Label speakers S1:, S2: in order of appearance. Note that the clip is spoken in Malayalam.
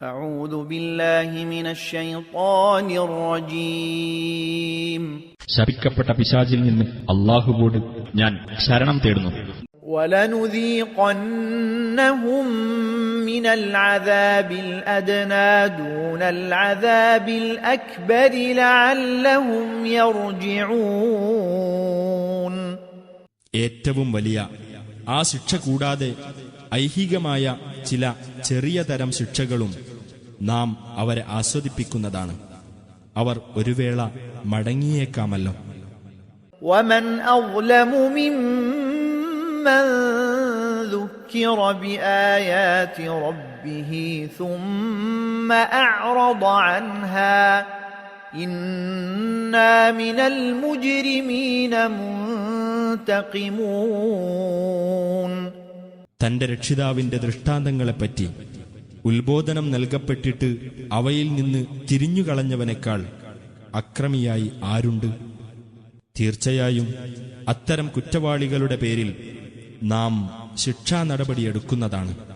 S1: أعوذ بالله من الشيطان الرجيم.
S2: ശപിക്കപ്പെട്ട പിശാചിൽ നിന്ന് അല്ലാഹുവോട് ഞാൻ ശരണം തേടുന്നു.
S1: وَلَنُذِيقَنَّهُم مِّنَ الْعَذَابِ الْأَدْنَى دُونَ الْعَذَابِ الْأَكْبَرِ لَعَلَّهُمْ يَرْجِعُونَ.
S3: ഏറ്റവും വലിയ ആ ശിക്ഷ കൂടാതെ ഐഹികമായ ചില ചെറിയ തരം ശിക്ഷകളും നാം അവരെ ആസ്വദിപ്പിക്കുന്നതാണ്. അവർ ഒരു വേള മടങ്ങിയേക്കാമല്ലോ.
S1: وَمَنْ أَظْلَمُ مِمَّنْ ذُكِّرَ بِآيَاتِ رَبِّهِ ثُمَّ أَعْرَضَ عَنْهَا إِنَّا مِنَ الْمُجْرِمِينَ مُنْتَقِمُونَ.
S3: തന്റെ രക്ഷിതാവിന്റെ ദൃഷ്ടാന്തങ്ങളെപ്പറ്റി ഉത്ബോധനം നൽകപ്പെട്ടിട്ട് അവയിൽ നിന്ന് തിരിഞ്ഞുകളഞ്ഞവനേക്കാൾ അക്രമിയായി ആരുണ്ട്? തീർച്ചയായും അത്തരം കുറ്റവാളികളുടെ പേരിൽ നാം ശിക്ഷാ നടപടിയെടുക്കുന്നതാണ്.